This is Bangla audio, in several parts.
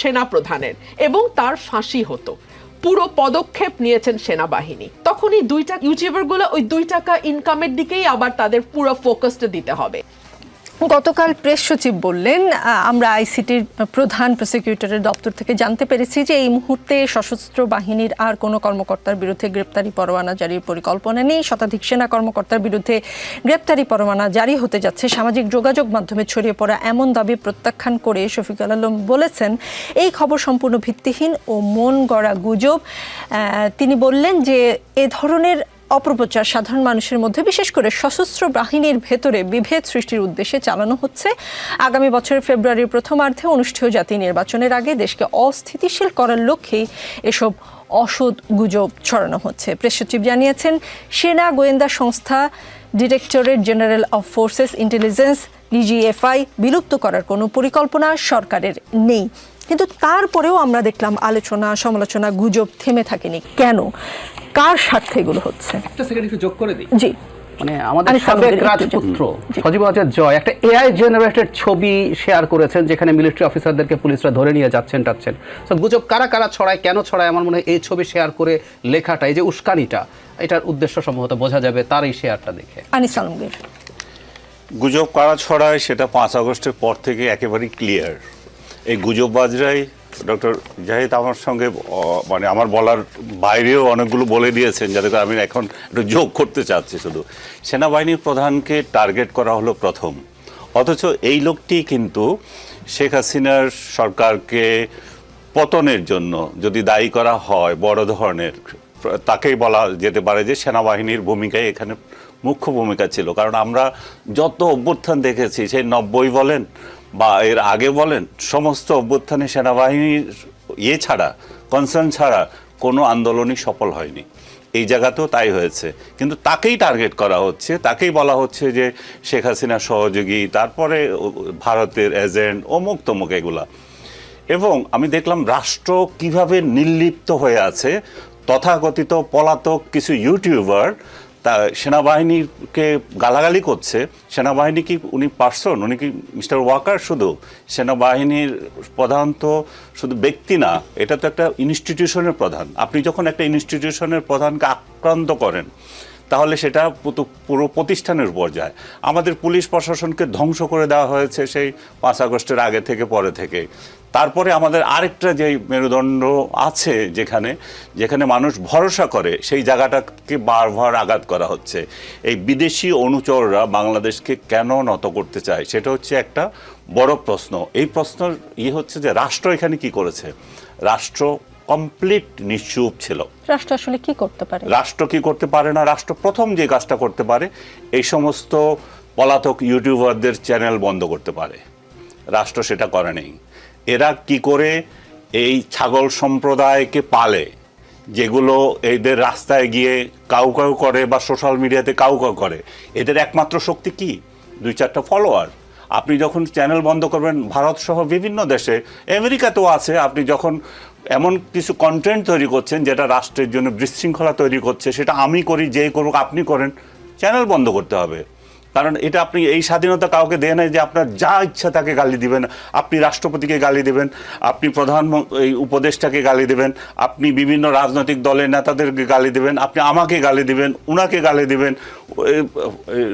সেনাপ্রধানের এবং তার ফাঁসি হতো। পুরো পদক্ষেপ নিয়েছেন সেনাবাহিনী। তখন এই দুইটা ইউটিউবারগুলো ওই 2 টাকা ইনকামের দিকেই আবার তাদের পুরো ফোকাসটা দিতে হবে। গতকাল প্রেস সচিব বললেন, আমরা আইসিটির প্রধান প্রসিকিউটরের দপ্তর থেকে জানতে পেরেছি যে এই মুহূর্তে সশস্ত্র বাহিনীর আর কোনো কর্মকর্তার বিরুদ্ধে গ্রেপ্তারি পরোয়ানা জারির পরিকল্পনা নেই। শতাধিক সেনা কর্মকর্তার বিরুদ্ধে গ্রেপ্তারি পরোয়ানা জারি হতে যাচ্ছে। সামাজিক যোগাযোগ মাধ্যমে ছড়িয়ে পড়া এমন দাবি প্রত্যাখ্যান করে শফিকুল আলম বলেছেন, এই খবর সম্পূর্ণ ভিত্তিহীন ও মন গড়া গুজব। তিনি বললেন যে এ ধরনের অপপ্রচার সাধারণ মানুষের মধ্যে, বিশেষ করে সশস্ত্র বাহিনীর ভেতরে বিভেদ সৃষ্টির উদ্দেশ্যে চালানো হচ্ছে। আগামী বছরের ফেব্রুয়ারির প্রথমার্ধে অনুষ্ঠেয় জাতীয় নির্বাচনের আগে দেশকে অস্থিতিশীল করার লক্ষ্যেই এসব অসৎ গুজব ছড়ানো হচ্ছে। প্রেস সচিব জানিয়েছেন, সেনা গোয়েন্দা সংস্থা directorate general of forces intelligence DGFI বিলুপ্ত করার কোনো পরিকল্পনা সরকারের নেই। কিন্তু তারপরেও আমরা দেখলাম আলোচনা সমালোচনা, গুজব থেমে থাকেনি। কেন, কার স্বার্থে এগুলো হচ্ছে? একটা সেকেন্ড একটু যোগ করে দিই। জি, মানে আমাদের সাবেক রাজপুত্র সজীব জয় একটা এআই জেনারেটেড ছবি শেয়ার করেছেন, যেখানে মিলিটারি অফিসারদেরকে পুলিশরা ধরে নিয়ে যাচ্ছেন টাচ্ছেন। তো গুজব কারা কারা ছড়ায়, কেন ছড়ায়, আমার মনে হয় এই ছবি শেয়ার করে লেখাটা, এই যে উস্কানিটা, এটার উদ্দেশ্য সম্ভবত বোঝা যাবে তার এই শেয়ারটা দেখে। আনিস আলমগীর, গুজব কারা ছড়ায় সেটা 5 আগস্টের পর থেকে একেবারেই ক্লিয়ার। এই গুজববাজরাই, ডক্টর জাহিদ আমার সঙ্গে মানে আমার বলার বাইরেও অনেকগুলো বলে দিয়েছেন, যাতে আমি এখন একটু যোগ করতে চাচ্ছি। শুধু সেনাবাহিনীর প্রধানকে টার্গেট করা হলো প্রথম, অথচ এই লোকটি কিন্তু শেখ হাসিনার সরকারকে পতনের জন্য যদি দায়ী করা হয় বড় ধরনের, তাকেই বলা যেতে পারে যে সেনাবাহিনীর ভূমিকায় এখানে মুখ্য ভূমিকা ছিল। কারণ আমরা যত অভ্যুত্থান দেখেছি, সেই 90 বলেন বা এর আগে বলেন, সমস্ত অভ্যুত্থানে সেনাবাহিনীর ছাড়া, কনসার্ন ছাড়া কোনো আন্দোলনই সফল হয়নি। এই জায়গাতেও তাই হয়েছে, কিন্তু তাকেই টার্গেট করা হচ্ছে, তাকেই বলা হচ্ছে যে শেখ হাসিনার সহযোগী, তারপরে ভারতের এজেন্ট, অমুক তমুক এগুলা। এবং আমি দেখলাম রাষ্ট্র কিভাবে নির্লিপ্ত হয়ে আছে। তথাকথিত পলাতক কিছু ইউটিউবার তা সেনাবাহিনীকে গালাগালি করছে। সেনাবাহিনী কি উনি পার্সন? উনি কি মিস্টার ওয়াকার? শুধু সেনাবাহিনীর প্রধান তো শুধু ব্যক্তি না, এটা তো একটা ইনস্টিটিউশনের প্রধান। আপনি যখন একটা ইনস্টিটিউশনের প্রধানকে আক্রান্ত করেন, তাহলে সেটা পুরো প্রতিষ্ঠানের উপর যায়। আমাদের পুলিশ প্রশাসনকে ধ্বংস করে দেওয়া হয়েছে সেই 5 আগস্টের আগে থেকে পরে থেকে। তারপরে আমাদের আরেকটা যে মেরুদণ্ড আছে, যেখানে মানুষ ভরসা করে, সেই জায়গাটাকে বারবার আঘাত করা হচ্ছে। এই বিদেশি অনুচররা বাংলাদেশকে কেন নত করতে চায়, সেটা হচ্ছে একটা বড় প্রশ্ন। এই প্রশ্নের হচ্ছে যে রাষ্ট্র এখানে কি করেছে। রাষ্ট্র কমপ্লিট নিশ্চুপ ছিল। রাষ্ট্র আসলে কি করতে পারে? রাষ্ট্র কি করতে পারে না, রাষ্ট্র প্রথম যে কাজটা করতে পারে, এই সমস্ত পলাতক ইউটিউবারদের চ্যানেল বন্ধ করতে পারে। রাষ্ট্র সেটা করে নেই। এরা কি করে এই ছাগল সম্প্রদায়কে পালে, যেগুলো এদের রাস্তায় গিয়ে কাউ কাউ করে বা সোশ্যাল মিডিয়াতে কাউ কাউ করে, এদের একমাত্র শক্তি কি? 2-4টা ফলোয়ার। আপনি যখন চ্যানেল বন্ধ করবেন, ভারত সহ বিভিন্ন দেশে, আমেরিকাতেও আছে, আপনি যখন এমন কিছু কন্টেন্ট তৈরি করছেন যেটা রাষ্ট্রের জন্য বিশৃঙ্খলা তৈরি করছে, সেটা আমি করি, যেই করুক আপনি করেন, চ্যানেল বন্ধ করতে হবে। কারণ এটা আপনি এই স্বাধীনতা কাউকে দেয় না যে আপনার যা ইচ্ছা তাকে গালি দিবেন। আপনি রাষ্ট্রপতিকে গালি দেবেন, আপনি এই উপদেষ্টাকে গালি দেবেন, আপনি বিভিন্ন রাজনৈতিক দলের নেতাদেরকে গালি দেবেন, আপনি আমাকে গালি দিবেন, উনাকে গালি দিবেন,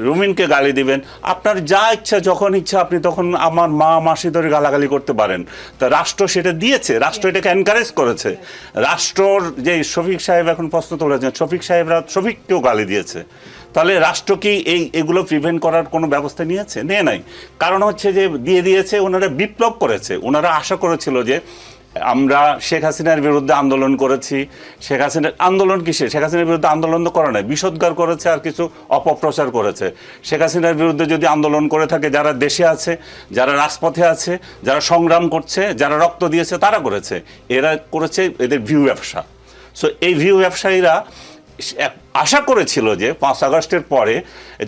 রুমিনকে গালি দিবেন। আপনার যা ইচ্ছা, যখন ইচ্ছা আপনি তখন আমার মা মাসি ধরে গালাগালি করতে পারেন। তা রাষ্ট্র সেটা দিয়েছে, রাষ্ট্র এটাকে এনকারেজ করেছে। রাষ্ট্রর যে শফিক সাহেব এখন প্রশ্ন তুলেছেন, শফিক সাহেবরা শফিককেও গালি দিয়েছে। তাহলে রাষ্ট্র কি এগুলো প্রিভেন্ট করার কোনো ব্যবস্থা নিয়েছে? নেয় নাই। কারণ হচ্ছে যে দিয়ে দিয়েছে, ওনারা বিপ্লব করেছে। ওনারা আশা করেছিল যে আমরা শেখ হাসিনার বিরুদ্ধে আন্দোলন করেছি। শেখ হাসিনার আন্দোলন কিসে? শেখ হাসিনার বিরুদ্ধে আন্দোলন তো করে নাই, বিষোদ্গার করেছে আর কিছু অপপ্রচার করেছে। শেখ হাসিনার বিরুদ্ধে যদি আন্দোলন করে থাকে, যারা দেশে আছে, যারা রাজপথে আছে, যারা সংগ্রাম করছে, যারা রক্ত দিয়েছে, তারা করেছে। এরা করেছে এদের ভিউ ব্যবসা। সো এই ভিউ ব্যবসায়ীরা আশা করেছিল যে 5 আগস্টের পরে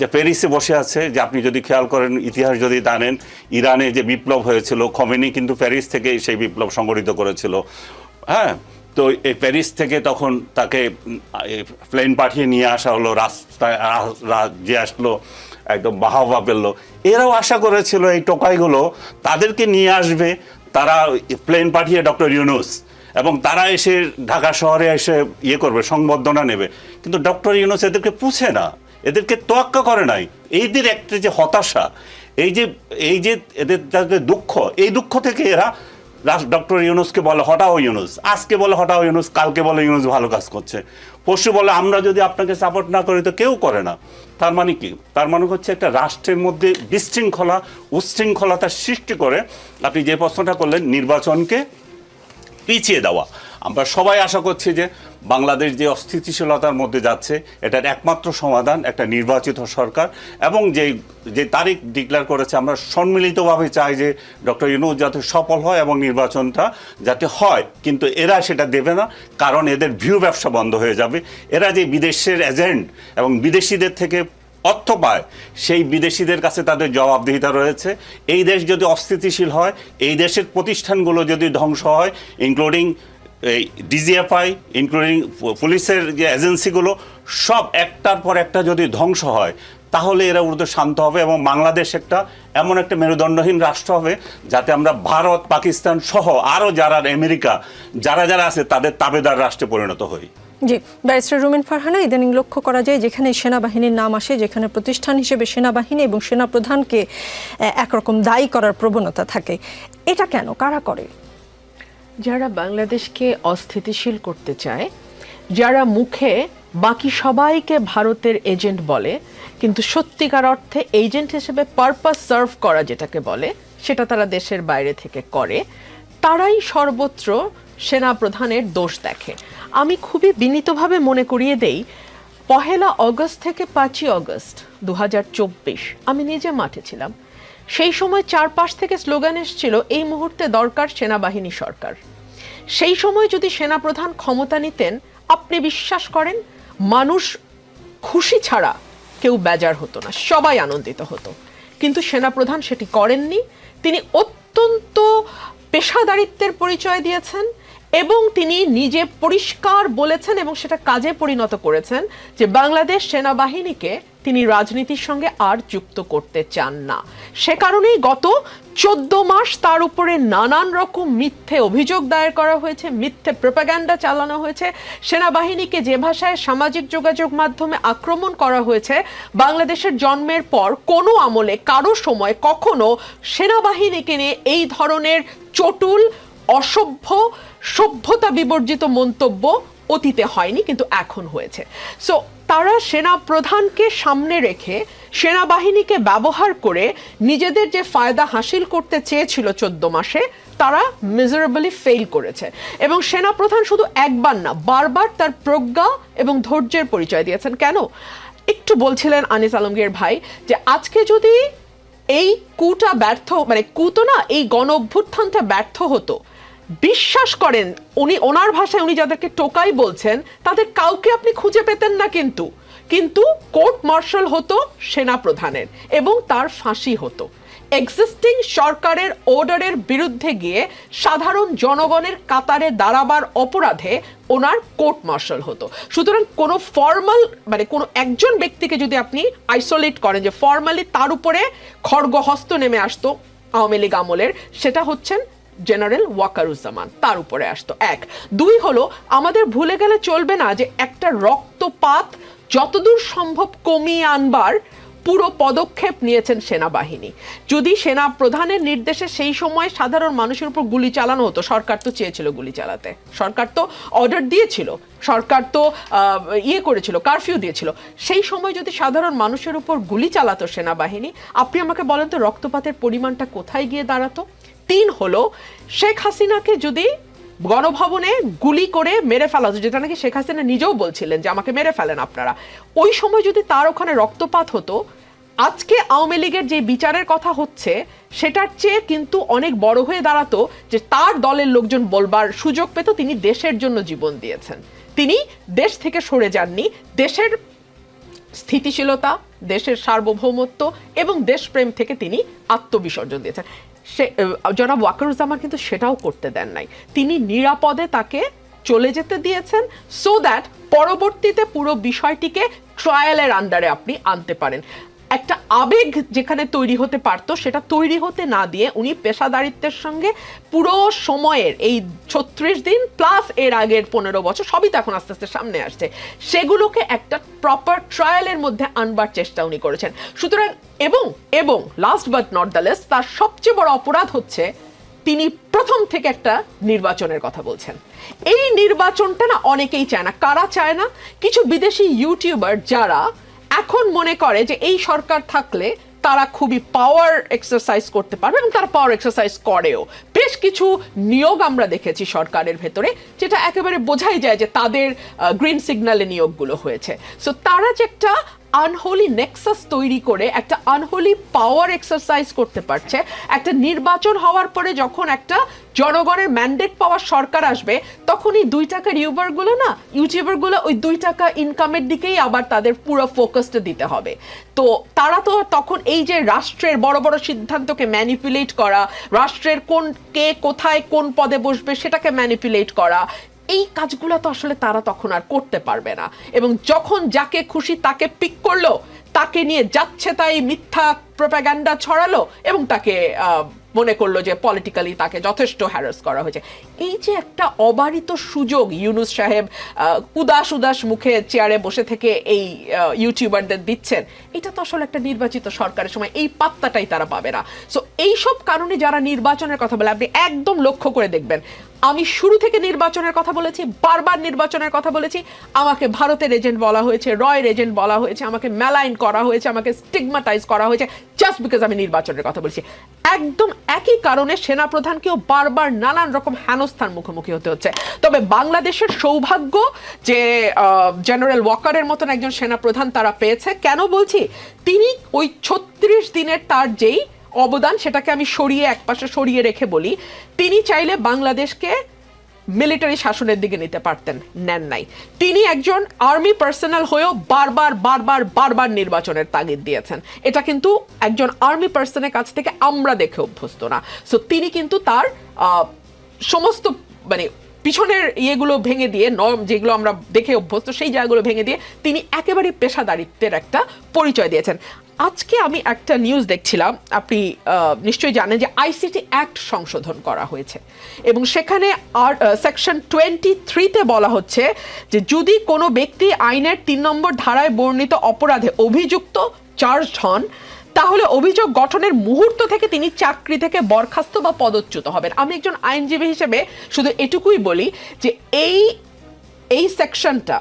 যে প্যারিসে বসে আছে, যে আপনি যদি খেয়াল করেন, ইতিহাস যদি জানেন, ইরানে যে বিপ্লব হয়েছিল, খোমেনি কিন্তু প্যারিস থেকে সেই বিপ্লব সংগঠিত করেছিল। হ্যাঁ, তো এই প্যারিস থেকে তখন তাকে প্লেন পাঠিয়ে নিয়ে আসা হলো, রাস্তায় যে আসলো, একদম বাহাবা পেল। এরাও আশা করেছিল এই টোকাইগুলো তাদেরকে নিয়ে আসবে, তারা প্লেন পাঠিয়ে ডক্টর ইউনূস এবং তারা এসে ঢাকা শহরে এসে করবে, সংবর্ধনা নেবে, কিন্তু ডক্টর ইউনূস এদেরকে পুছে না, এদেরকে তোয়াক্কা করে নাই। এইদের একটা যে হতাশা, এই যে এদের যাদের দুঃখ, এই দুঃখ থেকে এরা ডক্টর ইউনূসকে বলে হটাও ইউনূস, আজকে বলে হটাও ইউনূস, কালকে বলে ইউনূস ভালো কাজ করছে, পরশু বলে আমরা যদি আপনাকে সাপোর্ট না করি তো কেউ করে না। তার মানে কি? তার মানে হচ্ছে একটা রাষ্ট্রের মধ্যে বিশৃঙ্খলা, উচ্ছৃঙ্খলতার সৃষ্টি করে আপনি যে প্রশ্নটা করলেন, নির্বাচনকে পিছিয়ে দেওয়া। আমরা সবাই আশা করছি যে বাংলাদেশ যে অস্থিতিশীলতার মধ্যে যাচ্ছে, এটার একমাত্র সমাধান একটা নির্বাচিত সরকার, এবং যে তারিখ ডিক্লেয়ার করেছে, আমরা সম্মিলিতভাবে চাই যে ডক্টর ইউনূস যাতে সফল হয় এবং নির্বাচনটা যাতে হয়, কিন্তু এরা সেটা দেবে না, কারণ এদের ভিউ ব্যবসা বন্ধ হয়ে যাবে। এরা যে বিদেশের এজেন্ট এবং বিদেশিদের থেকে অর্থ পায়, সেই বিদেশিদের কাছে তাদের জবাবদিহিতা রয়েছে। এই দেশ যদি অস্থিতিশীল হয়, এই দেশের প্রতিষ্ঠানগুলো যদি ধ্বংস হয়, ইনক্লুডিং এই ডিজিএফআই, ইনক্লুডিং পুলিশের যে এজেন্সিগুলো, সব একটার পর একটা যদি ধ্বংস হয়, তাহলে এরা উর্দু শান্ত হবে এবং বাংলাদেশ এমন একটা মেরুদণ্ডহীন রাষ্ট্র হবে যাতে আমরা ভারত, পাকিস্তান সহ আরও যারা আমেরিকা যারা আছে তাদের তাবেদার রাষ্ট্রে পরিণত হই। জি, ব্যারিস্টার রুমিন ফারহানা, ইদানিং লক্ষ্য করা যায় যেখানে সেনাবাহিনীর নাম আসে, যেখানে প্রতিষ্ঠান হিসেবে সেনাবাহিনী এবং সেনাপ্রধানকে একরকম দায়ী করার প্রবণতা থাকে, এটা কেন, কারা করে? যারা বাংলাদেশকে অস্থিতিশীল করতে চায়, যারা মুখে বাকি সবাইকে ভারতের এজেন্ট বলে, কিন্তু সত্যিকার অর্থে এজেন্ট হিসেবে পারপাস সার্ভ করা যেটাকে বলে, সেটা তারা দেশের বাইরে থেকে করে, তারাই সর্বত্র সেনা প্রধানের দোষ দেখে। আমি খুবই বিনীতভাবে মনে করিয়ে দেই, 1 আগস্ট থেকে 5 আগস্ট 2024 আমি নিজে মাঠে ছিলাম। সেই সময় চারপাশ থেকে স্লোগান এসেছিল, এই মুহূর্তে দরকার সেনাবাহিনী সরকার। সেই সময় যদি সেনাপ্রধান ক্ষমতা নিতেন, আপনি বিশ্বাস করেন মানুষ খুশি ছাড়া কেউ বেজার হতো না, সবাই আনন্দিত হতো। কিন্তু সেনাপ্রধান সেটি করেননি। তিনি অত্যন্ত পেশাদারিত্বের পরিচয় দিয়েছেন এবং তিনি নিজে পরিষ্কার বলেছেন এবং সেটা কাজে পরিণত করেছেন যে বাংলাদেশ সেনাবাহিনীকে তিনি রাজনীতির সঙ্গে আর যুক্ত করতে চান না। সে কারণেই গত 14 মাস তার উপরে নানান রকম মিথ্যে অভিযোগ দায়ের করা হয়েছে, মিথ্যে প্রোপাগান্ডা চালানো হয়েছে, সেনাবাহিনীকে যে ভাষায় সামাজিক যোগাযোগ মাধ্যমে আক্রমণ করা হয়েছে, বাংলাদেশের জন্মের পর কোনো আমলে কারো সময় কখনো সেনাবাহিনীকে নিয়ে এই ধরনের চটুল, অসভ্য, সভ্যতা বিবর্জিত মন্তব্য অতীতে হয়নি, কিন্তু এখন হয়েছে। সো তারা সেনা প্রধানকে সামনে রেখে সেনাবাহিনীকে ব্যবহার করে নিজেদের যে ফায়দা হাসিল করতে চেয়েছিল 14 মাসে, তারা মিজারেবলি ফেল করেছে। এবং সেনাপ্রধান শুধু একবার না, বারবার তার প্রজ্ঞা এবং ধৈর্যের পরিচয় দিয়েছেন। কেন? একটু বলছিলেন আনিস আলমগীর ভাই যে আজকে যদি এই কুটা ব্যর্থ, মানে কুতো না, এই গণ অভ্যুত্থানটা ব্যর্থ হতো, বিশ্বাস করেন ওনার ভাষায় উনি যাদেরকে টোকাই বলছেন তাদের কাউকে আপনি খুঁজে পেতেন না, কিন্তু কোর্ট মার্শাল হতো সেনাপ্রধানের এবং তার ফাঁসি হতো। এক্সিস্টিং সরকারের অর্ডারের বিরুদ্ধে গিয়ে সাধারণ জনগণের কাতারে দাঁড়াবার অপরাধে ওনার কোর্ট মার্শাল হতো। সুতরাং কোনো ফর্মাল, মানে কোনো একজন ব্যক্তিকে যদি আপনি আইসোলেট করেন যে ফর্মালি তার উপরে খড়গহস্ত নেমে আসতো আওয়ামী লীগ আমলের, সেটা হচ্ছেন জেনারেল ওয়াকারুজ্জামান, তার উপরে আসতো। 1, 2 হলো আমাদের ভুলে গেলে চলবে না যে একটা রক্তপাত যতদূর সম্ভব কমিয়ে আনবার পুরো পদক্ষেপ নিয়েছেন সেনাবাহিনী। যদি সেনা প্রধানের নির্দেশে সেই সময় সাধারণ মানুষের উপর গুলি চালানো হতো, সরকার তো চেয়েছিল গুলি চালাতে, সরকার তো অর্ডার দিয়েছিল, সরকার তো করেছিল, কারফিউ দিয়েছিল, সেই সময় যদি সাধারণ মানুষের উপর গুলি চালাতো সেনাবাহিনী, আপনি আমাকে বলেন তো রক্তপাতের পরিমাণটা কোথায় গিয়ে দাঁড়াতো? 3 হলো শেখ হাসিনাকে যদি গণভবনে গুলি করে মেরে ফেলা হতো, যেটা নাকি শেখ হাসিনা নিজেও বলছিলেন যে আমাকে মেরে ফেলেন আপনারা, ওই সময় যদি তার ওখানে রক্তপাত হতো, আজকে আওয়ামী লীগের যে বিচারের কথা হচ্ছে সেটার চেয়ে কিন্তু অনেক বড় হয়ে দাঁড়াতো যে তার দলের লোকজন বলবার সুযোগ পেত তিনি দেশের জন্য জীবন দিয়েছেন, তিনি দেশ থেকে সরে যাননি, দেশের স্থিতিশীলতা, দেশের সার্বভৌমত্ব এবং দেশপ্রেম থেকে তিনি আত্মবিসর্জন দিয়েছেন। জনাব ওয়াকারুজ্জামান কিন্তু সেটাও করতে দেন নাই, তিনি নিরাপদে তাকে চলে যেতে দিয়েছেন সো দ্যাট পরবর্তীতে পুরো বিষয়টিকে ট্রায়ালের আন্ডারে আপনি আনতে পারেন। একটা আবেগ যেখানে তৈরি হতে পারতো সেটা তৈরি হতে না দিয়ে উনি পেশাদারিত্বের সঙ্গে পুরো সময়ের এই 36 দিন প্লাস এর আগের 15 বছর সবই তো এখন আস্তে আস্তে সামনে আসছে, সেগুলোকে একটা প্রপার ট্রায়ালের মধ্যে আনবার চেষ্টা উনি করেছেন। সুতরাং এবং last but not the least, তার সবচেয়ে বড় অপরাধ হচ্ছে তিনি প্রথম থেকে একটা নির্বাচনের কথা বলছেন। এই নির্বাচনটা না অনেকেই চায় না। কারা চায় না? কিছু বিদেশি ইউটিউবার যারা এখন মনে করে যে এই সরকার থাকলে তারা খুবই পাওয়ার এক্সারসাইজ করতে পারবে, এবং তারা পাওয়ার এক্সারসাইজ করেও। বেশ কিছু নিয়োগ আমরা দেখেছি সরকারের ভেতরে, যেটা একেবারে বোঝাই যায় যে তাদের গ্রিন সিগন্যালে নিয়োগগুলো হয়েছে। সো তারা যে একটা আনহোলি নেক্সাস তৈরি করে একটা আনহোলি পাওয়ার এক্সারসাইজ করতে পারছে, একটা নির্বাচন হওয়ার পরে যখন একটা জনগণের ম্যান্ডেট পাওয়ার সরকার আসবে, তখন এই 2 টাকার ইউটিউবারগুলো ওই 2 টাকা ইনকামের দিকেই আবার তাদের পুরো ফোকাসটা দিতে হবে। তো তারা তো তখন এই যে রাষ্ট্রের বড় বড় সিদ্ধান্তকে ম্যানিপুলেট করা, রাষ্ট্রের কে কোথায় কোন পদে বসবে সেটাকে ম্যানিপুলেট করা, এই কাজগুলো তো আসলে তারা তখন আর করতে পারবে না। এবং যখন যাকে খুশি তাকে পিক করলো, তাকে নিয়ে যাচ্ছে তাই মিথ্যা প্রোপাগান্ডা ছড়ালো এবং তাকে মনে করলো যে পলিটিক্যালি তাকে যথেষ্ট হ্যারাস করা হয়েছে। এই যে একটা অবারিত সুযোগ ইউনূস সাহেব উদাস মুখে চেয়ারে বসে থেকে এই ইউটিউবারদের দিচ্ছেন, এটা তো আসলে একটা নির্বাচিত সরকারের সময় এই পাত্তাটাই তারা পাবে না। সো এইসব কারণে যারা নির্বাচনের কথা বলে, আপনি একদম লক্ষ্য করে দেখবেন, আমি শুরু থেকে নির্বাচনের কথা বলেছি, বারবার নির্বাচনের কথা বলেছি। আমাকে ভারতের এজেন্ট বলা হয়েছে, রয়ের এজেন্ট বলা হয়েছে, আমাকে ম্যালাইন করা হয়েছে, আমাকে স্টিগমাটাইজ করা হয়েছে জাস্ট বিকজ আমি নির্বাচনের কথা বলছি। একদম একই কারণে সেনাপ্রধানকেও বারবার নানান রকম হেনস্থার মুখোমুখি হতে হচ্ছে। তবে বাংলাদেশের সৌভাগ্য যে জেনারেল ওয়াকারের মতন একজন সেনাপ্রধান তারা পেয়েছে। কেন বলছি? তিনি ওই 36 দিনের তার যেই অবদান, সেটাকে আমি একপাশে সরিয়ে রেখে বলি, তিনি চাইলে বাংলাদেশকে মিলিটারি শাসনের দিকে নিতে পারতেন, নেন নাই। তিনি একজন আর্মি পার্সোনাল হয়েও বারবার নির্বাচনের তাগিদ দিয়েছেন। এটা কিন্তু একজন আর্মি পার্সনের কাছ থেকে আমরা দেখে অভ্যস্ত না। সো তিনি কিন্তু তার সমস্ত পিছনের ইয়েগুলো ভেঙে দিয়ে, নর্ম যেগুলো আমরা দেখে অভ্যস্ত সেই জায়গাগুলো ভেঙে দিয়ে তিনি একেবারে পেশাদারিত্বের একটা পরিচয় দিয়েছেন। আজকে আমি একটা নিউজ দেখছিলাম, আপনি নিশ্চয়ই জানেন যে আইসিটি অ্যাক্ট সংশোধন করা হয়েছে এবং সেখানে সেকশন 23-তে বলা হচ্ছে যে যদি কোনো ব্যক্তি আইনের 3 নম্বর ধারায় বর্ণিত অপরাধে অভিযুক্ত চার্জড হন, তাহলে অভিযোগ গঠনের মুহূর্ত থেকে তিনি চাকরি থেকে বরখাস্ত বা পদচ্যুত হবেন। আমি একজন আইনজীবী হিসেবে শুধু এটুকুই বলি যে এই সেকশনটা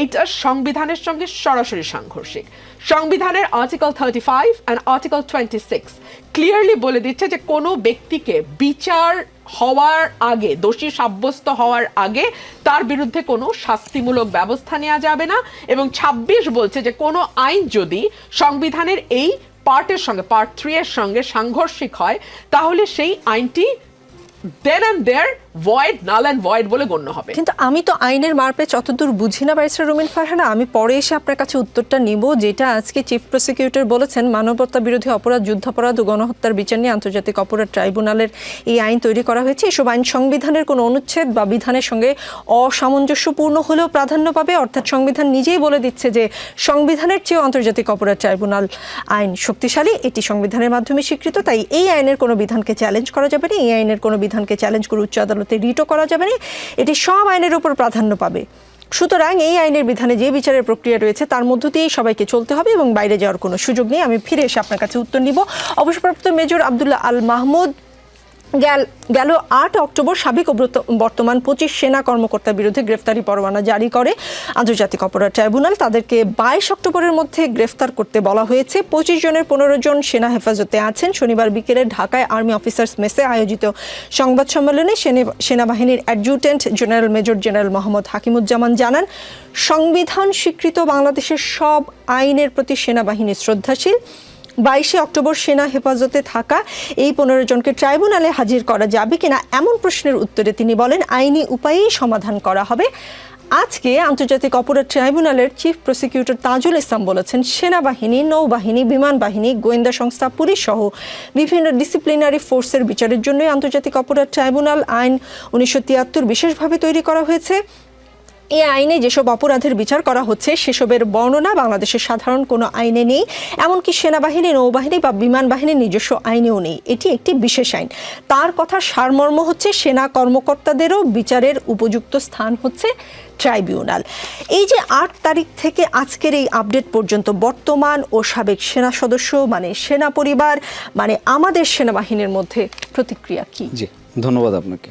এইটা সংবিধানের সঙ্গে সরাসরি সাংঘর্ষিক। সংবিধানের আর্টিকেল 35 and আর্টিকেল 26 ক্লিয়ারলি বলে দিচ্ছে যে কোনো ব্যক্তিকে বিচার হওয়ার আগে, দোষী সাব্যস্ত হওয়ার আগে তার বিরুদ্ধে কোনো শাস্তিমূলক ব্যবস্থা নেওয়া যাবে না। এবং 26 বলছে যে কোনো আইন যদি সংবিধানের এই পার্টের সঙ্গে, পার্ট 3 এর সঙ্গে সাংঘর্ষিক হয়, তাহলে সেই আইনটি then and there void, null and void বলে গণ্য হবে। কিন্তু আমি তো আইনের মারপেচ যতদূর বুঝি না ব্যারিস্টার রুমিন ফারহানা, আমি পরে এসে আপনার কাছে উত্তরটা নিব। যেটা আজকে চিফ প্রসিকিউটর বলেছেন, মানবতা বিরোধী অপরাধ, যুদ্ধাপরাধ ও গণহত্যার বিচার নিয়ে আন্তর্জাতিক অপরাধ ট্রাইব্যুনালের এই আইন তৈরি করা হয়েছে। এসব আইন সংবিধানের কোনো অনুচ্ছেদ বা বিধানের সঙ্গে অসামঞ্জস্যপূর্ণ হলেও প্রাধান্য পাবে। অর্থাৎ সংবিধান নিজেই বলে দিচ্ছে যে সংবিধানের চেয়েও আন্তর্জাতিক অপরাধ ট্রাইব্যুনাল আইন শক্তিশালী, এটি সংবিধানের মাধ্যমে স্বীকৃত। তাই এই আইনের কোনো বিধানকে চ্যালেঞ্জ করা যাবে না, এই আইনের কোনো বিধানকে চ্যালেঞ্জ করে উচ্চ আদালতে রিটও করা যাবে না, এটি সব আইনের উপর প্রাধান্য পাবে। সুতরাং এই আইনের বিধানে যে বিচারের প্রক্রিয়া রয়েছে তার মধ্য দিয়েই সবাইকে চলতে হবে এবং বাইরে যাওয়ার কোনো সুযোগ নেই। আমি ফিরে এসে আপনার কাছে উত্তর নিব। অবসরপ্রাপ্ত মেজর আব্দুল্লাহ আল মাহমুদ গেল 8 অক্টোবর সাবেক ও বর্তমান 25 সেনা কর্মকর্তার বিরুদ্ধে গ্রেফতারি পরোয়ানা জারি করে আন্তর্জাতিক অপরাধ ট্রাইব্যুনাল। তাদেরকে 22 অক্টোবরের মধ্যে গ্রেফতার করতে বলা হয়েছে। 25 জনের 15 জন সেনা হেফাজতে আছেন। শনিবার বিকেলে ঢাকায় আর্মি অফিসার্স মেসে আয়োজিত সংবাদ সম্মেলনে সেনাবাহিনীর adjutant general major general Mohammad Hakimuzzaman জানান, সংবিধান স্বীকৃত বাংলাদেশের সব আইনের প্রতি সেনাবাহিনী শ্রদ্ধাশীল। 22 অক্টোবর সেনা হেফাজতে থাকা এই 15 জনকে ট্রাইব্যুনালে হাজির করা যাবে কিনা এমন প্রশ্নের উত্তরে তিনি বলেন, আইনি উপায়েই সমাধান করা হবে। আজকে আন্তর্জাতিক অপরাধ ট্রাইব্যুনালের চিফ প্রসিকিউটর তাজুল ইসলাম বলেছেন, সেনাবাহিনী, নৌবাহিনী, বিমান বাহিনী, গোয়েন্দা সংস্থা, পুলিশ সহ বিভিন্ন ডিসিপ্লিনারি ফোর্সের বিচারের জন্যই আন্তর্জাতিক অপরাধ ট্রাইব্যুনাল আইন 1973 বিশেষভাবে তৈরি করা হয়েছে। এই আইনে যেসব অপরাধের বিচার করা হচ্ছে সেসবের বর্ণনা বাংলাদেশের সাধারণ কোনো আইনে নেই, এমনকি সেনাবাহিনী, নৌবাহিনী বা বিমান বাহিনীর নিজস্ব আইনেও নেই। এটি একটি বিশেষ আইন। তার কথা সারমর্ম হচ্ছে সেনা কর্মকর্তাদেরও বিচারের উপযুক্ত স্থান হচ্ছে ট্রাইব্যুনাল। এই যে 8 তারিখ থেকে আজকের এই আপডেট পর্যন্ত বর্তমান ও সাবেক সেনা সদস্য মানে সেনা পরিবার মানে আমাদের সেনাবাহিনীর মধ্যে প্রতিক্রিয়া কি? জি, ধন্যবাদ আপনাকে।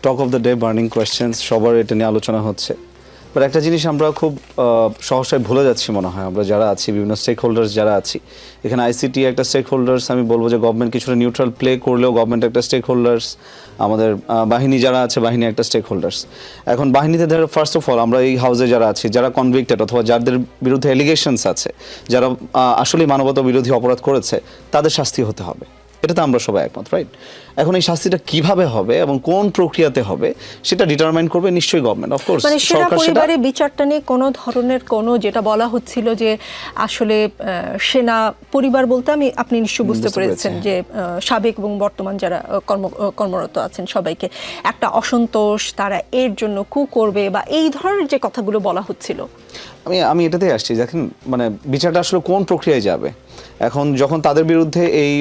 Talk of the day, burning questions, সবার এটা নিয়ে আলোচনা হচ্ছে। বাট একটা জিনিস আমরা খুব সহসায় ভুলে যাচ্ছি মনে হয়, আমরা যারা আছি, বিভিন্ন স্টেক হোল্ডার্স যারা আছি এখানে, আইসিটি একটা স্টেক হোল্ডার্স, আমি বলবো যে গভর্নমেন্ট কিছুটা নিউট্রাল প্লে করলেও গভর্নমেন্ট একটা স্টেক হোল্ডার্স, আমাদের বাহিনী যারা আছে বাহিনী একটা স্টেক হোল্ডার্স। এখন বাহিনীতে ধরো ফার্স্ট অফ অল আমরা এই হাউসে যারা আছি, যারা কনভিক্টেড অথবা যাদের বিরুদ্ধে এলিগেশনস আছে, যারা আসলেই মানবতা বিরোধী অপরাধ করেছে, তাদের শাস্তি হতে হবে, এটা তো আমরা সবাই একমত, রাইট? এখন এই শাস্তিটা কিভাবে হবে এবং কোন প্রক্রিয়াতে হবে সেটা ডিটারমাইন করবে নিশ্চয়ই গভর্নমেন্ট। অফকোর্স মানে সেনা পরিবারের বিচারটা নিয়ে কোনো ধরনের কোনো যেটা বলা হচ্ছিল যে আসলে সেনা পরিবার বলতে আপনি নিশ্চয়ই বুঝতে পেরেছেন যে সাবেক এবং বর্তমান যারা কর্মরত আছেন সবাইকে একটা অসন্তোষ, তারা এর জন্য কু করবে বা এই ধরনের যে কথাগুলো বলা হচ্ছিল। আমি এটাতেই আসছি, দেখেন মানে বিচারটা আসলে কোন প্রক্রিয়ায় যাবে। এখন যখন তাদের বিরুদ্ধে এই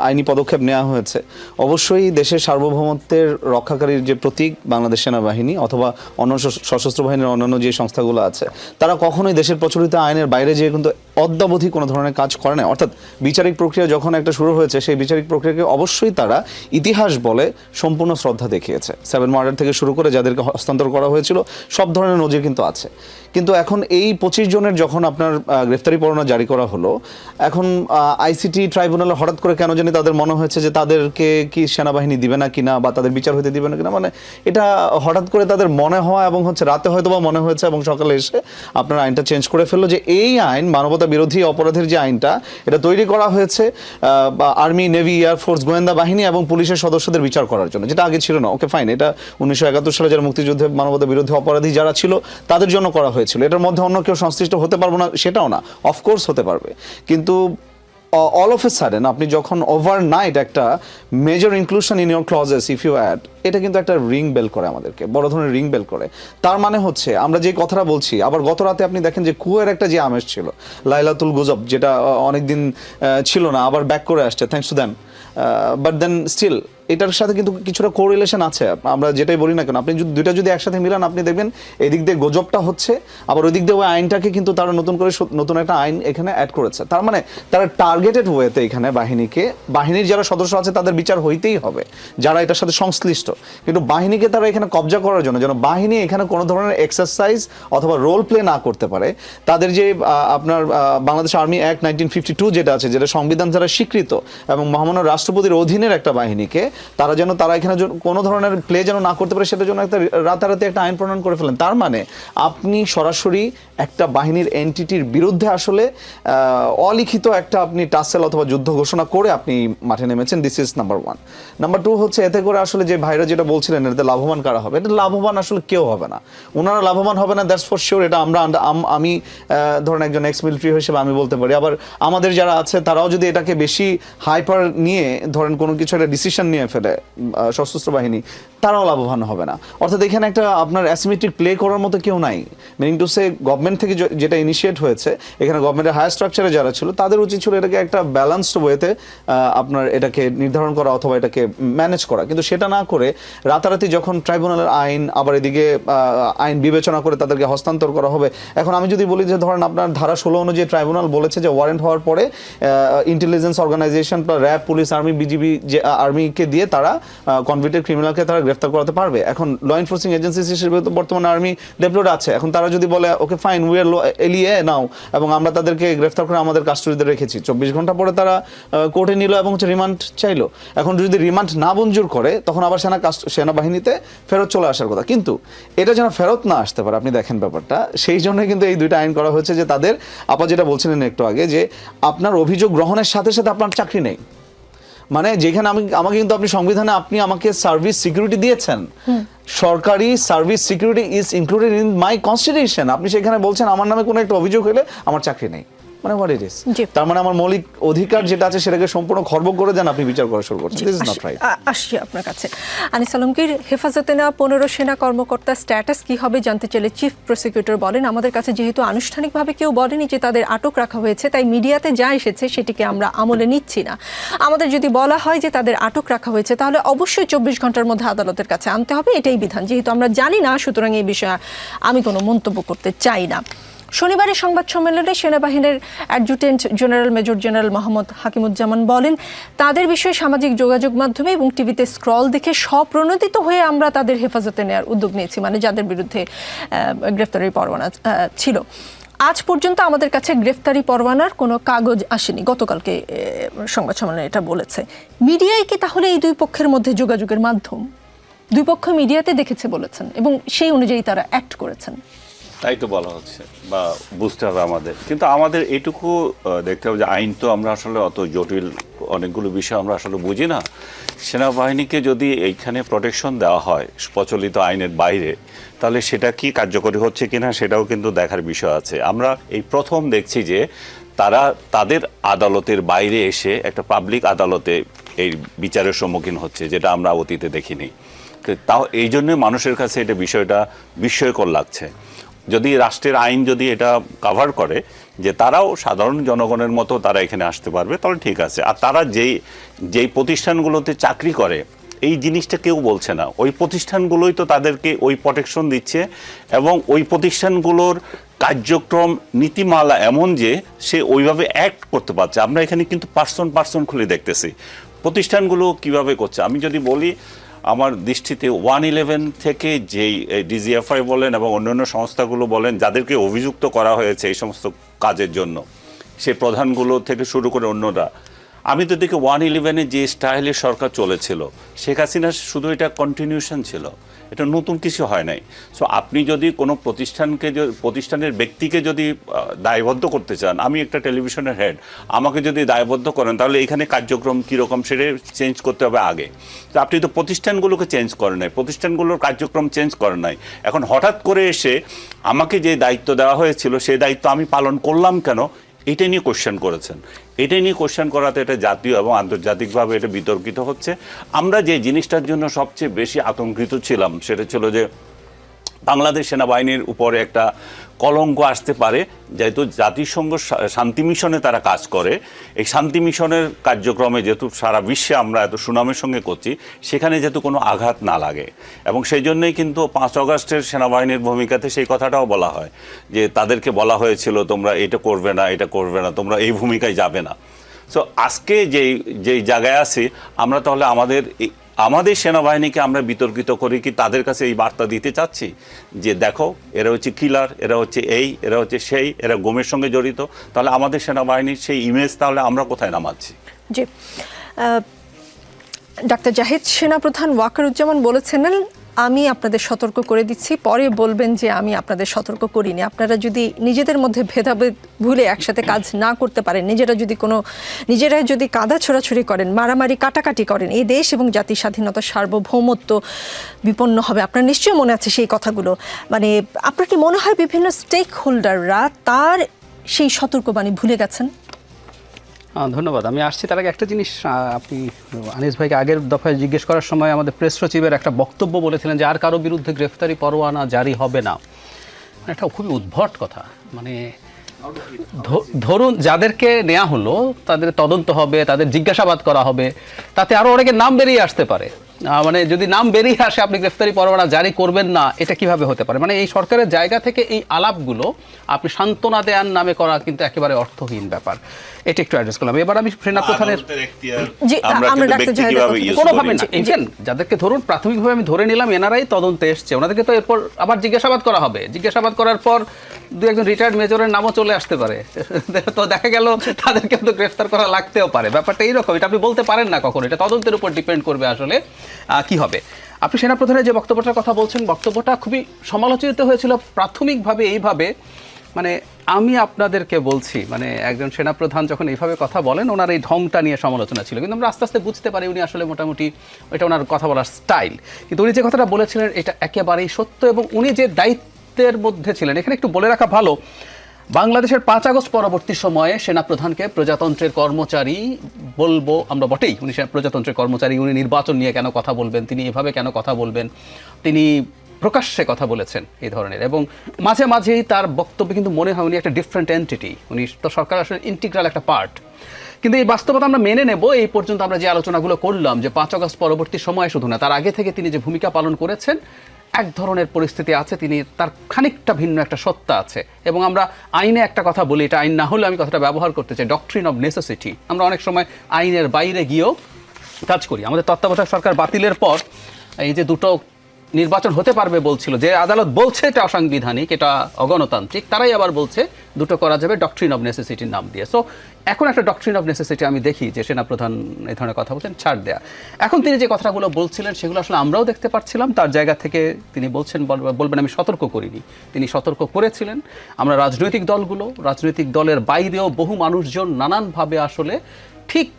আইনি পদক্ষেপ নেওয়া হয়েছে, অবশ্যই দেশের সার্বভৌমত্বের রক্ষাকারীর যে প্রতীক বাংলাদেশ সেনাবাহিনী অথবা অন্য সশস্ত্র বাহিনীর অন্যান্য যে সংস্থাগুলো আছে, তারা কখনোই দেশের প্রচলিত আইনের বাইরে যেয়ে কিন্তু অদ্যাবধি কোনো ধরনের কাজ করে না। অর্থাৎ বিচারিক প্রক্রিয়া যখন একটা শুরু হয়েছে, সেই বিচারিক প্রক্রিয়াকে অবশ্যই তারা ইতিহাস বলে সম্পূর্ণ শ্রদ্ধা দেখিয়েছে। 7 মার্ডার থেকে শুরু করে যাদেরকে হস্তান্তর করা হয়েছিল সব ধরনের নজির কিন্তু আছে। কিন্তু এখন এই 25 জনের যখন আপনার গ্রেফতারি পরোয়ানা জারি করা হলো, এখন আইসিটি ট্রাইব্যুনালে হঠাৎ করে কেন জানি তাদের মনে হয়েছে যে তাদেরকে কি সেনাবাহিনী দিবে না কিনা বা তাদের বিচার হতে দিবে না কিনা, মানে এটা হঠাৎ করে তাদের মনে হওয়া এবং হচ্ছে রাতে হয়তো বা মনে হয়েছে এবং সকালে এসে আপনার আইনটা চেঞ্জ করে ফেললো যে এই আইন মানবতা বিরোধী অপরাধের যে আইনটা এটা তৈরি করা হয়েছে আর্মি, নেভি, এয়ারফোর্স, গোয়েন্দা বাহিনী এবং পুলিশের সদস্যদের বিচার করার জন্য, যেটা আগে ছিল না। ওকে ফাইন, এটা 1971 সালে যারা মুক্তিযুদ্ধে মানবতা বিরোধী অপরাধী যারা ছিল তাদের জন্য করা হয়েছিল। এটার মধ্যে অন্য কেউ সংশ্লিষ্ট হতে পারবো না সেটাও না, অফকোর্স হতে পারবে, কিন্তু অল অফ এ সাডেন আপনি যখন ওভারনাইট একটা major inclusion in your clauses if you add, এটা কিন্তু একটা রিং বেল করে আমাদেরকে, বড় ধরনের রিং বেল করে। তার মানে হচ্ছে আমরা যে কথাটা বলছি, আবার গত রাতে আপনি দেখেন যে কুয়ের একটা যে আমেজ ছিল, লাইলাতুল গুজব, যেটা অনেকদিন ছিল না, আবার ব্যাক করে আসছে, thanks to them. But then still এটার সাথে কিন্তু কিছুটা কোরিলেশন আছে। আমরা যেটাই বলি না কেন, আপনি যদি দুইটা যদি একসাথে মিলান, আপনি দেখবেন এদিক দিয়ে গজবটা হচ্ছে, আবার ওই দিক দিয়ে ওই আইনটাকে কিন্তু তারা নতুন করে নতুন একটা আইন এখানে অ্যাড করেছে। তার মানে তারা টার্গেটেড ওয়েতে এখানে বাহিনীর যারা সদস্য আছে তাদের বিচার হইতেই হবে, যারা এটার সাথে সংশ্লিষ্ট। কিন্তু বাহিনীকে তারা এখানে কবজা করার জন্য, যেন বাহিনী এখানে কোনো ধরনের এক্সারসাইজ অথবা রোল প্লে না করতে পারে, তাদের যে আপনার বাংলাদেশ আর্মি অ্যাক্ট 1952 যেটা আছে, যেটা সংবিধান দ্বারা স্বীকৃত এবং মহামান্য রাষ্ট্রপতির অধীনের একটা বাহিনীকে তারা এখানে কোনো ধরনের প্লে যেন না করতে পারে, সেটার জন্য একটা রাতারাতি একটা আইন প্রণয়ন করে ফেলেন। তার মানে আপনি সরাসরি একটা বাহিনীর এন্টিটির বিরুদ্ধে আসলে অলিখিত একটা আপনি টাসেল অথবা যুদ্ধ ঘোষণা করে আপনি মাঠে নেমেছেন। This is number 1। নাম্বার 2 হচ্ছে এতে করে আসলে যে ভাইরা যেটা বলছিলেন এতে লাভবান কারা হবে, এটা লাভবান আসলে কেউ হবে না, ওনারা লাভবান হবে না, দ্যাটস ফর শিওর। এটা আমি ধরেন একজন এক্স মিলিটারি হিসেবে আমি বলতে পারি। আবার আমাদের যারা আছে তারাও যদি এটাকে বেশি হাইপার নিয়ে ধরেন কোনো কিছু একটা ডিসিশন নিয়ে ফেলে সশস্ত্র বাহিনী, তারাও লাভবান হবে না। অর্থাৎ এখানে একটা আপনার অ্যাসিমেট্রিক প্লে করার মতো কেউ নাই। মিনিং টু সে গভর্নমেন্ট থেকে যেটা ইনিশিয়েট হয়েছে, এখানে গভর্নমেন্টের হায়ার স্ট্রাকচারে যারা ছিল তাদের উচিত ছিল এটাকে একটা ব্যালেন্সড ওয়েতে আপনার এটাকে নির্ধারণ করা অথবা এটাকে ম্যানেজ করা। কিন্তু সেটা না করে রাতারাতি যখন ট্রাইব্যুনালের আইন, আবার এদিকে আইন বিবেচনা করে তাদেরকে হস্তান্তর করা হবে। এখন আমি যদি বলি যে ধরেন আপনার ধারা 16 অনুযায়ী ট্রাইব্যুনাল বলেছে যে ওয়ারেন্ট হওয়ার পরে intelligence organisation, RAB, police, army, BGB, যে আর্মিকে দিয়ে তারা কনভিক্টেড ক্রিমিনালকে তারা গ্রেফতার করাতে পারবে। এখন ল এনফোর্সিং এজেন্সিস হিসেবে তো বর্তমানে আর্মি ডেপ্লয়েড আছে। এখন তারা যদি বলে ওকে ফাইন, উই আর এলিয়ে নাও, এবং আমরা তাদেরকে গ্রেফতার করে আমাদের কাস্টডিতে রেখেছি, 24 ঘন্টা পরে তারা কোর্টে নিল এবং রিমান্ড চাইলো। এখন যদি রিমান্ড না মঞ্জুর করে তখন আবার সেনাবাহিনীতে ফেরত চলে আসার কথা। কিন্তু এটা যেন ফেরত না আসতে পারে, আপনি দেখেন ব্যাপারটা, সেই জন্যই কিন্তু এই দুইটা আইন করা হয়েছে যে তাদের, আপা যেটা বলছিলেন একটু আগে, যে আপনার অভিযোগ গ্রহণের সাথে সাথে আপনার চাকরি নেই। মানে যেখানে আমাকে কিন্তু আপনি সংবিধানে আপনি আমাকে সার্ভিস সিকিউরিটি দিয়েছেন, সরকারি service security is included in my constitution, আপনি সেখানে বলছেন আমার নামে কোনো একটা অভিযোগ হলে আমার চাকরি নেই। মানে হোয়াট ইট ইজ। জি। তার মানে আমার মৌলিক অধিকার যেটা আছে সেটাকে সম্পূর্ণ খর্ব করে দেন আপনি বিচার করা শুরু করছেন। This is not right. আসছি আপনার কাছে। আনিস আলমগীর, হেফাজতে নেওয়া 15 সেনা কর্মকর্তার স্ট্যাটাস কি হবে জানতে চাইলে চিফ প্রসিকিউটর বলেন, আমাদের কাছে যেহেতু আনুষ্ঠানিকভাবে কেউ বলেনি যে তাদের আটক রাখা হয়েছে, তাই মিডিয়াতে যা এসেছে সেটিকে আমরা আমলে নিচ্ছি না। আমাদের যদি বলা হয় যে তাদের আটক রাখা হয়েছে, তাহলে অবশ্যই 24 ঘন্টার মধ্যে আদালতের কাছে আনতে হবে, এটাই বিধান। যেহেতু আমরা জানি না, সুতরাং এই বিষয়ে আমি কোনো মন্তব্য করতে চাই না। শনিবারের সংবাদ সম্মেলনে সেনাবাহিনীর adjutant general major general Mohammad Hakimuzzaman বলেন, তাদের বিষয়ে সামাজিক যোগাযোগ মাধ্যমে এবং টিভিতে স্ক্রল দেখে স্বপ্রণোদিত হয়ে আমরা তাদের হেফাজতে নেওয়ার উদ্যোগ নিয়েছি, মানে যাদের বিরুদ্ধে গ্রেফতারি পরোয়ানা ছিল। আজ পর্যন্ত আমাদের কাছে গ্রেফতারি পরোয়ানার কোনো কাগজ আসেনি, গতকালকে সংবাদ সম্মেলনে এটা বলেছে। মিডিয়ায় কি তাহলে এই দুই পক্ষের মধ্যে যোগাযোগের মাধ্যম? দুই পক্ষ মিডিয়াতে দেখেছে বলেছেন এবং সেই অনুযায়ী তারা অ্যাক্ট করেছেন, তাই তো বলা হচ্ছে বা বুঝতে হবে আমাদের। কিন্তু আমাদের এটুকু দেখতে হবে যে আইন তো আমরা আসলে অত জটিল অনেকগুলো বিষয় আমরা আসলে বুঝি না। সেনাবাহিনীকে যদি এইখানে প্রোটেকশন দেওয়া হয় প্রচলিত আইনের বাইরে, তাহলে সেটা কি কার্যকরী হচ্ছে কিনা সেটাও কিন্তু দেখার বিষয় আছে। আমরা এই প্রথম দেখছি যে তারা তাদের আদালতের বাইরে এসে একটা পাবলিক আদালতে এই বিচারের সম্মুখীন হচ্ছে, যেটা আমরা অতীতে দেখিনি। তাও এই জন্য মানুষের কাছে এটা বিষয়টা বিস্ময়কর লাগছে। যদি রাষ্ট্রের আইন যদি এটা কভার করে যে তারাও সাধারণ জনগণের মতো তারা এখানে আসতে পারবে, তাহলে ঠিক আছে। আর তারা যেই প্রতিষ্ঠানগুলোতে চাকরি করে এই জিনিসটা কেউ বলছে না, ওই প্রতিষ্ঠানগুলোই তো তাদেরকে ওই প্রোটেকশন দিচ্ছে এবং ওই প্রতিষ্ঠানগুলোর কার্যক্রম নীতিমালা এমন যে সে ওইভাবে অ্যাক্ট করতে পারছে। আমরা এখানে কিন্তু পার্সন খুলে দেখতেছি প্রতিষ্ঠানগুলো কিভাবে করছে। আমি যদি বলি, আমার দৃষ্টিতে 111 থেকে যেই ডিজিএফআই বলেন এবং অন্যান্য সংস্থাগুলো বলেন যাদেরকে অভিযুক্ত করা হয়েছে এই সমস্ত কাজের জন্য, সেই প্রধানগুলো থেকে শুরু করে অন্যরা, আমি তো দেখি 111-এ যে স্টাইলে সরকার চলেছিল, শেখ হাসিনা শুধু এটা কন্টিনিউশন ছিল, এটা নতুন কিছু হয় নাই। সো আপনি যদি কোনো প্রতিষ্ঠানের ব্যক্তিকে যদি দায়বদ্ধ করতে চান, আমি একটা টেলিভিশনের হেড, আমাকে যদি দায়বদ্ধ করেন তাহলে এখানে কার্যক্রম কীরকম সেটা চেঞ্জ করতে হবে আগে। তো আপনি তো প্রতিষ্ঠানগুলোকে চেঞ্জ করেন নাই, প্রতিষ্ঠানগুলোর কার্যক্রম চেঞ্জ করেন নাই। এখন হঠাৎ করে এসে আমাকে যে দায়িত্ব দেওয়া হয়েছিল সেই দায়িত্ব আমি পালন করলাম কেন, এটা নিয়ে কোশ্চেন করেছেন। এটা নিয়ে কোশ্চেন করাতে এটা জাতীয় এবং আন্তর্জাতিকভাবে এটা বিতর্কিত হচ্ছে। আমরা যে জিনিসটার জন্য সবচেয়ে বেশি আতঙ্কিত ছিলাম সেটা ছিল যে বাংলাদেশ সেনাবাহিনীর উপরে একটা কলঙ্ক আসতে পারে, যেহেতু জাতিসংঘ শান্তি মিশনে তারা কাজ করে। এই শান্তি মিশনের কার্যক্রমে যেহেতু সারা বিশ্বে আমরা এত সুনামের সঙ্গে করছি, সেখানে যেহেতু কোনো আঘাত না লাগে, এবং সেই জন্যই কিন্তু 5 অগাস্টের সেনাবাহিনীর ভূমিকাতে সেই কথাটাও বলা হয় যে তাদেরকে বলা হয়েছিল তোমরা এটা করবে না, এটা করবে না, তোমরা এই ভূমিকায় যাবে না। সো আজকে যেই জায়গায় আছি আমরা, তাহলে আমাদের সেনাবাহিনীকে আমরা বিতর্কিত করি কি তাদের কাছে এই বার্তা দিতে চাচ্ছি যে দেখো এরা হচ্ছে কিলার, এরা হচ্ছে এরা হচ্ছে সেই, এরা গুমের সঙ্গে জড়িত, তাহলে আমাদের সেনাবাহিনীর সেই ইমেজ তাহলে আমরা কোথায় নামাচ্ছি? জি, ডাক্তার জাহিদ, সেনাপ্রধান ওয়াকারুজ্জামান বলেছেন, আমি আপনাদের সতর্ক করে দিচ্ছি, পরে বলবেন যে আমি আপনাদের সতর্ক করিনি। আপনারা যদি নিজেদের মধ্যে ভেদাভেদ ভুলে একসাথে কাজ না করতে পারেন, নিজেরা যদি কাদা ছোড়াছুড়ি করেন, মারামারি কাটাকাটি করেন, এই দেশ এবং জাতির স্বাধীনতা সার্বভৌমত্ব বিপন্ন হবে। আপনার নিশ্চয়ই মনে আছে সেই কথাগুলো। মানে আপনার কি মনে হয় বিভিন্ন স্টেক হোল্ডাররা তার সেই সতর্কবাণী ভুলে গেছেন? ধন্যবাদ। আমি আসছি তার আগে একটা জিনিস, আপনি আনিস ভাইকে আগের দফায় জিজ্ঞেস করার সময় আমাদের প্রেস সচিবের একটা বক্তব্য বলেছিলেন যে আর কারো বিরুদ্ধে গ্রেফতারি পরোয়ানা জারি হবে না। একটা খুবই উদ্ভট কথা। মানে ধরুন যাদেরকে নেওয়া হলো তাদের তদন্ত হবে, তাদের জিজ্ঞাসাবাদ করা হবে, তাতে আরও অনেকের নাম বেরিয়ে আসতে পারে। মানে যদি নাম বেরিয়ে আসে আপনি গ্রেফতারি পরোয়ানা জারি করবেন না, এটা কিভাবে হতে পারে? মানে এই সরকারের জায়গা থেকে এই আলাপগুলো আপনি সান্ত্বনা দেওয়ার নামে করা কিন্তু একেবারে অর্থহীন ব্যাপার। এটা একটু অ্যাড্রেস করলাম। এবার আমি সেনাপ্রধানের কোনোভাবে না, যাদেরকে ধরুন প্রাথমিকভাবে আমি ধরে নিলাম এনআরআই তদন্তে এসছে, ওনাদেরকে তো এরপর আবার জিজ্ঞাসাবাদ করা হবে। জিজ্ঞাসাবাদ করার পর 2-1 রিটায়ার্ড মেজরের নামও চলে আসতে পারে, তো দেখা গেল তাদেরকে তো গ্রেফতার করা লাগতেও পারে। ব্যাপারটা এইরকম, এটা আপনি বলতে পারেন না কখনো, এটা তদন্তের উপর ডিপেন্ড করবে আসলে কি হবে। আপনি সেনাপ্রধানের যে বক্তব্যটার কথা বলছেন, বক্তব্যটা খুবই সমালোচিত হয়েছিল প্রাথমিকভাবে এইভাবে। মানে আমি আপনাদেরকে বলছি, মানে একজন সেনাপ্রধান যখন এইভাবে কথা বলেন, ওনার এই ঢংটা নিয়ে সমালোচনা ছিল, কিন্তু আমরা আস্তে আস্তে বুঝতে পারি উনি আসলে মোটামুটি এটা ওনার কথা বলার স্টাইল। কিন্তু উনি যে কথাটা বলেছিলেন এটা একেবারেই সত্য, এবং উনি যে দায়িত্বের মধ্যে ছিলেন, এখানে একটু বলে রাখা ভালো, বাংলাদেশের 5 আগস্ট পরবর্তী সময়ে সেনাপ্রধানকে প্রজাতন্ত্রের কর্মচারী বলবো আমরা বটেই, উনি প্রজাতন্ত্রের কর্মচারী, উনি নির্বাচন নিয়ে কেন কথা বলবেন, তিনি এভাবে কেন কথা বলবেন, তিনি প্রকাশ্যে কথা বলেছেন এই ধরনের, এবং মাঝে মাঝেই তার বক্তব্যে কিন্তু মনে হয় উনি একটা ডিফারেন্ট এন্টিটি, উনি তো সরকার আসলে ইন্টিগ্রাল একটা পার্ট। কিন্তু এই বাস্তবতা আমরা মেনে নেব। এই পর্যন্ত আমরা যে আলোচনাগুলো করলাম যে 5 আগস্ট পরবর্তী সময়ে শুধু না, তার আগে থেকে তিনি যে ভূমিকা পালন করেছেন, এক ধরনের পরিস্থিতি আছে, তিনি তার খানিকটা ভিন্ন একটা সত্তা আছে। এবং আমরা আইনে একটা কথা বলি, এটা আইন না হলে আমি কথাটা ব্যবহার করতে চাই, ডক্ট্রিন অফ নেসেসিটি। আমরা অনেক সময় আইনের বাইরে গিয়েও কাজ করি। আমাদের তত্ত্বাবধায়ক সরকার বাতিলের পর এই যে দুটো নির্বাচন হতে পারবে বলছিল, যে আদালত বলছে এটা অসাংবিধানিক, এটা অগণতান্ত্রিক, তারাই আবার বলছে দুটো করা যাবে ডক্ট্রিন অফ নেসেসিটির নাম দিয়ে। সো এখন একটা ডক্ট্রিন অফ নেসেসিটি আমি দেখি যে সেনাপ্রধান এই ধরনের কথা বলছেন, ছাড় দেয়া। এখন তিনি যে কথাগুলো বলছিলেন সেগুলো আসলে আমরাও দেখতে পাচ্ছিলাম, তার জায়গা থেকে তিনি বলবেন আমি সতর্ক করিনি, তিনি সতর্ক করেছিলেন। আমরা রাজনৈতিক দলগুলো, রাজনৈতিক দলের বাইরেও বহু মানুষজন নানানভাবে আসলে ঠিক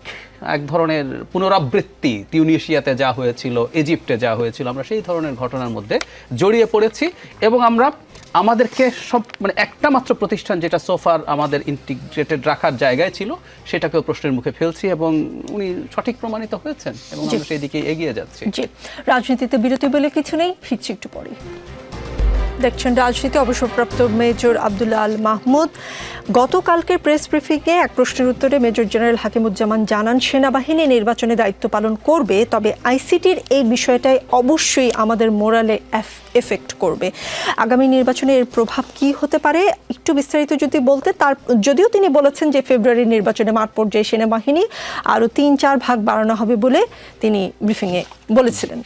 এক ধরনের পুনরাবৃত্তি, তিউনিশিয়াতে যা হয়েছিল, ইজিপ্টে যা হয়েছিল, আমরা সেই ধরনের ঘটনার মধ্যে জড়িয়ে পড়েছি। এবং আমরা আমাদেরকে সব একটা মাত্র প্রতিষ্ঠান যেটা সোফার আমাদের ইন্টিগ্রেটেড রাখার জায়গায় ছিল, সেটাকেও প্রশ্নের মুখে ফেলছি, এবং উনি সঠিক প্রমাণিত হয়েছেন, এবং আমরা সেই দিকে এগিয়ে যাচ্ছি। জি, রাজনীতিতে বিরতি বলে কিছু নেই, ফিরছি একটু পরে। দেখছেন রাজনীতি, অবসরপ্রাপ্ত মেজর আব্দুল্লাহ আল মাহমুদ। গতকালকের প্রেস ব্রিফিংয়ে এক প্রশ্নের উত্তরে মেজর জেনারেল হাকিমুজ্জামান জানান, সেনাবাহিনী নির্বাচনে দায়িত্ব পালন করবে, তবে আইসিটির এই বিষয়টাই অবশ্যই আমাদের মোরালে এফেক্ট করবে। আগামী নির্বাচনে এর প্রভাব কি হতে পারে একটু বিস্তারিত যদি বলতে। যদিও তিনি বলেছেন যে ফেব্রুয়ারির নির্বাচনে মাঠ পর্যায়ে সেনাবাহিনী আরও 3-4 ভাগ বাড়ানো হবে বলে তিনি ব্রিফিংয়ে বলেছিলেন।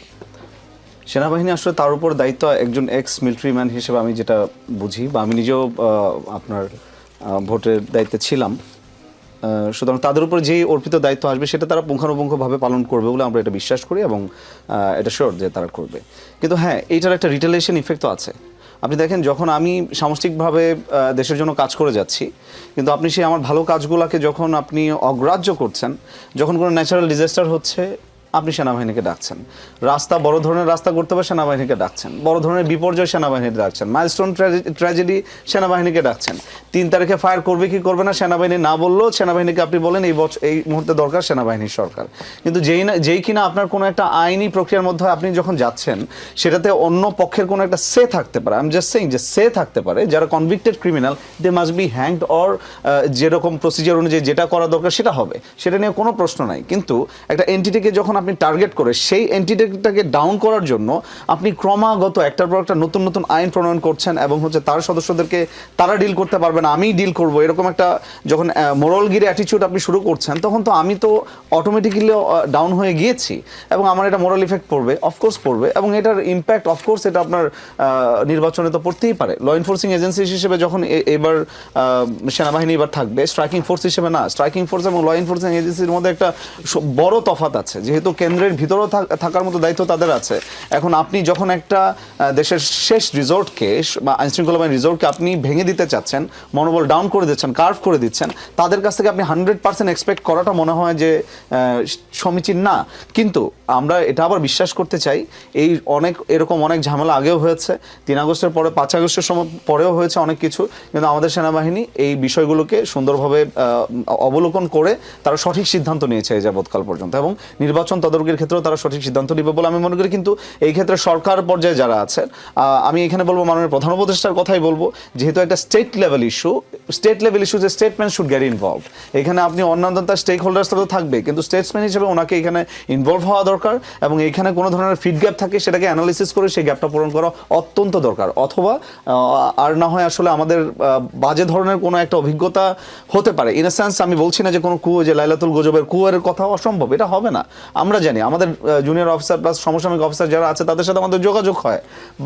সেনাবাহিনী আসলে তার উপর দায়িত্ব একজন এক্স মিলিটারি ম্যান হিসেবে আমি যেটা বুঝি, বা আমি নিজেও আপনার ভোটের দায়িত্বে ছিলাম, সুতরাং তাদের উপর যেই অর্পিত দায়িত্ব আসবে সেটা তারা পুঙ্খানুপুঙ্খভাবে পালন করবে বলে আমরা এটা বিশ্বাস করি, এবং এটা শিওর যে তারা করবে। কিন্তু হ্যাঁ, এইটার একটা রিটেলিয়েশন ইফেক্টও আছে। আপনি দেখেন, যখন আমি সামষ্টিকভাবে দেশের জন্য কাজ করে যাচ্ছি, কিন্তু আপনি সেই আমার ভালো কাজগুলোকে যখন আপনি অগ্রাহ্য করছেন, যখন কোনো ন্যাচারাল ডিজাস্টার হচ্ছে আপনি সেনাবাহিনীকে ডাকছেন, রাস্তা বড় ধরনের রাস্তা করতে হবে সেনাবাহিনীকে ডাকছেন, বড় ধরনের বিপর্যয় সেনাবাহিনীকে ডাকছেন, মাইলস্টোন ট্র্যাজেডি সেনাবাহিনীকে ডাকছেন, 3 তারিখে ফায়ার করবে কি করবে না সেনাবাহিনী না বললেও সেনাবাহিনীকে আপনি বলেন এই মুহূর্তে দরকার সেনাবাহিনীর সরকার। কিন্তু যেই কিনা আপনার কোনো একটা আইনি প্রক্রিয়ার মধ্যে আপনি যখন যাচ্ছেন, সেটাতে অন্য পক্ষের কোনো একটা সে থাকতে পারে, আমি জাস্ট সেইং যে সে থাকতে পারে, যারা convicted criminal, they must be hanged, or যেরকম প্রসিজার অনুযায়ী যেটা করা দরকার সেটা হবে, সেটা নিয়ে কোনো প্রশ্ন নাই। কিন্তু একটা এন্টিটিকে যখন আপনি টার্গেট করে সেই এন্টিটিটাকে ডাউন করার জন্য আপনি ক্রমাগত একটার পর একটা নতুন নতুন আইন প্রণয়ন করছেন, এবং তার সদস্যদেরকে তারা ডিল করতে পারবে না, আমি ডিল করব, এরকম একটা যখন মোরালগিরি অ্যাটিটিউড আপনি শুরু করছেন, তখন তো আমি তো অটোমেটিক্যালি ডাউন হয়ে গিয়েছি, এবং আমার এটা মোরাল ইফেক্ট পড়বে, অফকোর্স পড়বে, এবং এটার ইম্প্যাক্ট অফকোর্স এটা আপনার নির্বাচনে তো পড়তেই পারে। ল এনফোর্সিং এজেন্সি হিসেবে যখন এবার সেনাবাহিনী এবার থাকবে, স্ট্রাইকিং ফোর্স হিসেবে না, স্ট্রাইকিং ফোর্স এবং ল এনফোর্সিং এজেন্সির মধ্যে একটা বড় তফাৎ আছে, যেহেতু কেন্দ্রের ভিতরেও থাকার মতো দায়িত্ব তাদের আছে। এখন আপনি যখন একটা দেশের শেষ রিসোর্টকে বা আইনশৃঙ্খলা বাহিনী রিসোর্টকে আপনি ভেঙে দিতে চাচ্ছেন, মনোবল ডাউন করে দিচ্ছেন, কার্ভ করে দিচ্ছেন, তাদের কাছ থেকে আপনি 100% এক্সপেক্ট করাটা মনে হয় যে সমীচীন না। কিন্তু আমরা এটা আবার বিশ্বাস করতে চাই, এরকম অনেক ঝামেলা আগেও হয়েছে, 3 আগস্টের পরে 5 আগস্টের সময় পরেও হয়েছে অনেক কিছু, কিন্তু আমাদের সেনাবাহিনী এই বিষয়গুলোকে সুন্দরভাবে অবলোকন করে তারা সঠিক সিদ্ধান্ত নিয়েছে এই যাবৎকাল পর্যন্ত, এবং নির্বাচন তদারকির ক্ষেত্রেও তারা সঠিক সিদ্ধান্ত নেবে বলে আমি মনে করি। কিন্তু এই ক্ষেত্রে সরকার পর্যায়ে যারা আছেন, আমি এখানে বলবো মাননীয় প্রধান উপদেষ্টার কথাই বলবো, যেহেতু একটা স্টেট লেভেল ইস্যুতে স্টেটম্যান শুড গেট ইনভলভ। এখানে আপনি অন্যান্য স্টেক হোল্ডার্স তো থাকবে, কিন্তু স্টেটসম্যান হিসেবে ওনাকে এখানে ইনভলভ হওয়া দরকার, এবং এইখানে কোনো ধরনের ফিড গ্যাপ থাকে সেটাকে অ্যানালিসিস করে সেই গ্যাপটা পূরণ করা অত্যন্ত দরকার। অথবা আর না হয় আসলে আমাদের বাজে ধরনের কোনো একটা অভিজ্ঞতা হতে পারে। ইন এ সেন্স আমি বলছি না যে কোনো কুয়ো, যে লাইলাতুল গজবের কুয়োর কথা অসম্ভব, এটা হবে না। আমরা জানি আমাদের জুনিয়র অফিসার প্লাস সমসাময়িক অফিসার যারা আছে তাদের সাথে আমাদের যোগাযোগ হয়।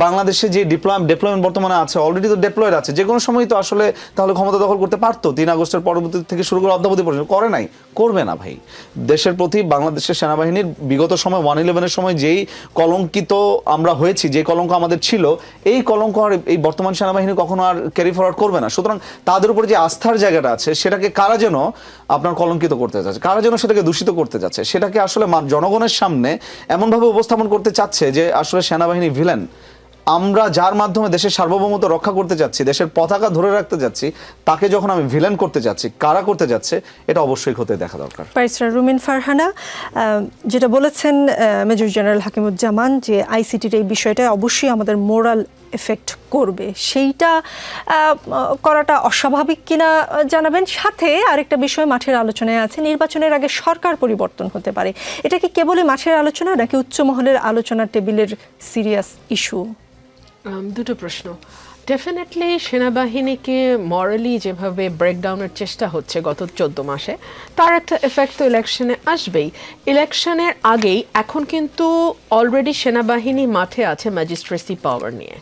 বাংলাদেশে যে ডিপ্লয়মেন্ট বর্তমানে আছে, অলরেডি তো ডিপ্লয়েড আছে, যে কোনো সময় তো আসলে তাহলে ক্ষমতা দখল করতে পারতো। 3 আগস্টের পরবর্তী থেকে শুরু করে অদ্যাবধি পর্যন্ত করে নাই, করবে না ভাই। দেশের প্রতি বাংলাদেশের সেনাবাহিনীর বিগত সময় 1/11-এর সময় যেই কলঙ্কিত আমরা হয়েছি, যে কলঙ্ক আমাদের ছিল, এই কলঙ্ক আর এই বর্তমান সেনাবাহিনী কখনো আর ক্যারি ফরওয়ার্ড করবে না। সুতরাং তাদের উপরে যে আস্থার জায়গাটা আছে সেটাকে কারা যেন আপনার কলঙ্কিত করতে যাচ্ছে, কারা যেন সেটাকে দূষিত করতে যাচ্ছে, সেটাকে আসলে জনগণের সামনে এমনভাবে উপস্থাপন করতে চাচ্ছে যে আসলে সেনাবাহিনী ভিলেন। আমরা যার মাধ্যমে দেশের সার্বভৌমত্ব রক্ষা করতে যাচ্ছি, দেশের পতাকা ধরে রাখতে যাচ্ছি, তাকে যখন আমি ভিলেন করতে যাচ্ছি, কারা করতে যাচ্ছে, এটা অবশ্যই খতিয়ে দেখা দরকার। ব্যারিস্টার রুমিন ফারহানা, যেটা বলেছেন মেজর জেনারেল হাকিমুজ্জামান, যে আইসিটির এই বিষয়টা অবশ্যই আমাদের মোরাল এফেক্ট করবে, সেইটা করাটা অস্বাভাবিক কিনা জানাবেন। সাথে আরেকটা বিষয় মাঠের আলোচনায় আছে, নির্বাচনের আগে সরকার পরিবর্তন হতে পারে। এটা কি কেবলই মাঠের আলোচনা নাকি উচ্চ মহলের আলোচনার টেবিলের সিরিয়াস ইস্যু? দুটো প্রশ্ন। ডেফিনেটলি সেনাবাহিনীকে মরালি যেভাবে ব্রেকডাউনের চেষ্টা হচ্ছে গত 14 মাসে, তার একটা এফেক্ট তো ইলেকশনে আসবেই। ইলেকশনের আগেই এখন কিন্তু অলরেডি সেনাবাহিনী মাঠে আছে ম্যাজিস্ট্রেসি পাওয়ার নিয়ে।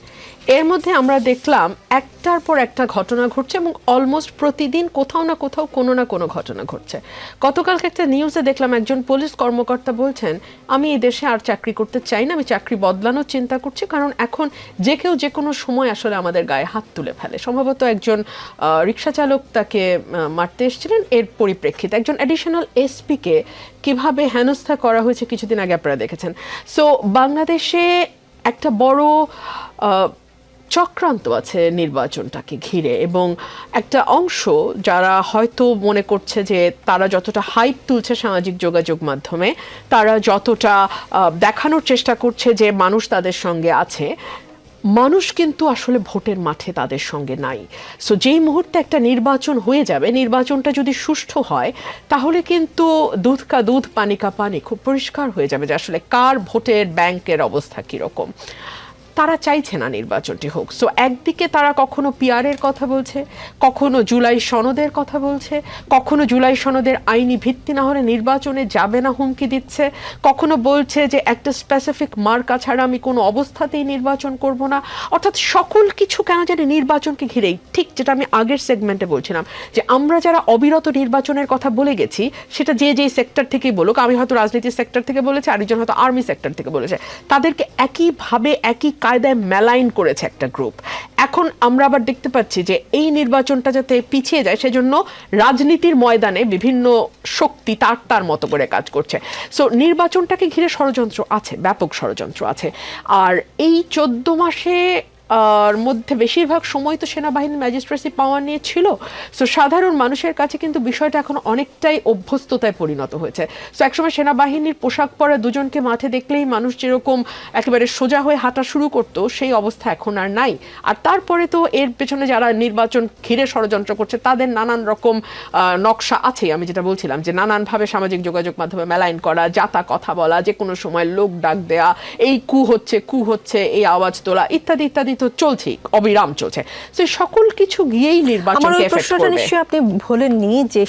এর মধ্যে আমরা দেখলাম একটার পর একটা ঘটনা ঘটছে এবং অলমোস্ট প্রতিদিন কোথাও না কোথাও কোনো না কোনো ঘটনা ঘটছে। গতকালকে একটা নিউজে দেখলাম একজন পুলিশ কর্মকর্তা বলছেন, আমি এই দেশে আর চাকরি করতে চাই না, আমি চাকরি বদলানোর চিন্তা করছি, কারণ এখন যে কেউ যে কোনো সময় আসলে আমাদের গায়ে হাত তুলে ফেলে। সম্ভবত একজন রিক্সা চালক তাকে মারতে এসেছিলেন, এর পরিপ্রেক্ষিতে একজন অ্যাডিশনাল এসপিকে কিভাবে হেনস্থা করা হয়েছে কিছুদিন আগে আপনারা দেখেছেন। সো বাংলাদেশে একটা বড় চক্রান্ত আছে নির্বাচনটাকে ঘিরে, এবং একটা অংশ যারা হয়তো মনে করছে যে তারা যতটা হাইপ তুলছে সামাজিক যোগাযোগ মাধ্যমে, তারা যতটা দেখানোর চেষ্টা করছে যে মানুষ তাদের সঙ্গে আছে, মানুষ কিন্তু আসলে ভোটের মাঠে তাদের সঙ্গে নাই। সো যেই মুহূর্তে একটা নির্বাচন হয়ে যাবে, নির্বাচনটা যদি সুষ্ঠু হয়, তাহলে কিন্তু দুধ কা দুধ পানি কা পানি খুব পরিষ্কার হয়ে যাবে যে আসলে কার ভোটের ব্যাংকের অবস্থা কীরকম। তারা চাইছে না নির্বাচনটি হোক। সো একদিকে তারা কখনো পিআরের কথা বলছে, কখনো জুলাই সনদের কথা বলছে, কখনো জুলাই সনদের আইনি ভিত্তি না হলে নির্বাচনে যাবে না হুমকি দিচ্ছে, কখনো বলছে যে একটা স্পেসিফিক মার্কা ছাড়া আমি কোনো অবস্থাতেই নির্বাচন করব না। অর্থাৎ সকল কিছু কেন জানি নির্বাচনকে ঘিরেই, ঠিক যেটা আমি আগের সেগমেন্টে বলছিলাম যে আমরা যারা অবিরত নির্বাচনের কথা বলে গেছি, সেটা যে যেই সেক্টর থেকেই বলুক, আমি হয়তো রাজনীতির সেক্টর থেকে বলেছি, আরেকজন হয়তো আর্মি সেক্টর থেকে বলেছে, তাদেরকে একইভাবে একই কায়দায় মেলাইন করেছে একটা গ্রুপ। এখন আমরা আবার দেখতে পাচ্ছি যে এই নির্বাচনটা যাতে পিছিয়ে যায়, সেজন্য রাজনীতির ময়দানে বিভিন্ন শক্তি তার মতো করে কাজ করছে। সো নির্বাচনটাকে ঘিরে ষড়যন্ত্র আছে, ব্যাপক ষড়যন্ত্র আছে। আর এই 14 মাসে মধ্যে বেশিরভাগ সময় তো সেনাবাহিনী ম্যাজিস্ট্রেসি পাওয়ার নিয়ে ছিল। সো সাধারণ মানুষের কাছে কিন্তু বিষয়টা এখন অনেকটাই অভ্যস্ততায় পরিণত হয়েছে। সো একসময় সেনাবাহিনীর পোশাক পরা দুজনকে মাঠে দেখলেই মানুষ যেরকম একেবারে সোজা হয়ে হাঁটা শুরু করতো, সেই অবস্থা এখন আর নাই। আর তারপরে তো এর পেছনে যারা নির্বাচন ঘিরে ষড়যন্ত্র করছে, তাদের নানান রকম নকশা আছে। আমি যেটা বলছিলাম যে নানানভাবে সামাজিক যোগাযোগ মাধ্যমে মেলাইন করা, যাতা কথা বলা, যে কোনো সময় লোক ডাক দেয়া, এই কু হচ্ছে, এই আওয়াজ তোলা, ইত্যাদি ইত্যাদি তো চলছেই, অবিরাম চলছে। তো সকল কিছু গিয়েই নির্বাচনকে এফেক্ট করবে। নিশ্চয়ই আপনি বলেননি যে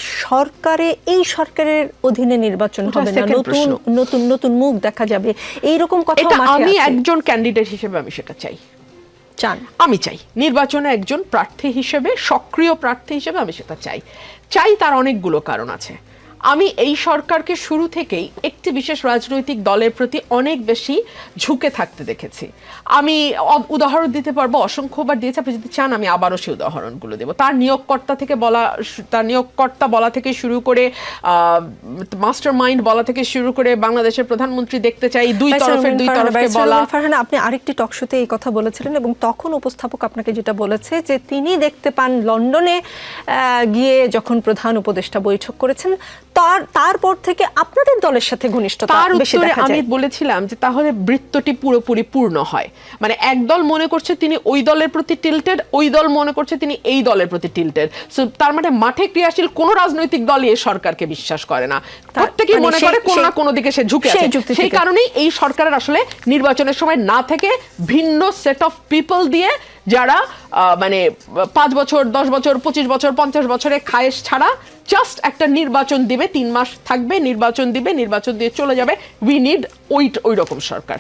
এই সরকারের অধীনে নির্বাচন হবে না, নতুন মুখ দেখা যাবে, এইরকম কথা আমি একজন ক্যান্ডিডেট হিসেবে আমি সেটা চাই। আমি চাই নির্বাচনে একজন প্রার্থী হিসেবে, সক্রিয় প্রার্থী হিসেবে আমি সেটা চাই। তার অনেকগুলো কারণ আছে। আমি এই সরকারকে শুরু থেকেই একটি বিশেষ রাজনৈতিক দলের প্রতি অনেক বেশি ঝুঁকে থাকতে দেখেছি। আমি উদাহরণ দিতে পারবো, অসংখ্যবার দিয়েছি, আপনি যদি চান আমি আবারও সেই উদাহরণগুলো দেবো। তার নিয়োগকর্তা বলা থেকে শুরু করে, মাস্টার মাইন্ড বলা থেকে শুরু করে, বাংলাদেশের প্রধানমন্ত্রী দেখতে চাই, দুই তরফে বলা। ফারহানা, আপনি আরেকটি টকশোতে এই কথা বলেছিলেন এবং তখন উপস্থাপক আপনাকে যেটা বলেছে যে তিনি দেখতে পান লন্ডনে গিয়ে যখন প্রধান উপদেষ্টা বৈঠক করেছেন, তারপর থেকে আপনাদের দলের সাথে ঘনিষ্ঠতা বেশি দেখা যায়। আমি বলেছিলাম যে তাহলে বৃত্তটি পুরোপুরি পূর্ণ হয়। মানে এক দল মনে করছে তিনি ওই দলের প্রতি টিল্টেড, ওই দল মনে করছে তিনি এই দলের প্রতি টিল্টেড। সো তার মানে মাঠে ক্রিয়াশীল কোন রাজনৈতিক দলই এই সরকারকে বিশ্বাস করে না, প্রত্যেকেই মনে করে কোন না কোনো দিকে সে ঝুঁকে আছে। সেই কারণেই এই সরকারের আসলে নির্বাচনের সময় না থেকে ভিন্ন সেট অফ পিপল দিয়ে, যারা মানে 5 বছর 10 বছর 25 বছর 50 বছরে খায়েশ ছাড়া জাস্ট একটা নির্বাচন দিবে, 3 মাস থাকবে, নির্বাচন দিবে, নির্বাচন দিয়ে চলে যাবে। উই নিড ওই রকম সরকার।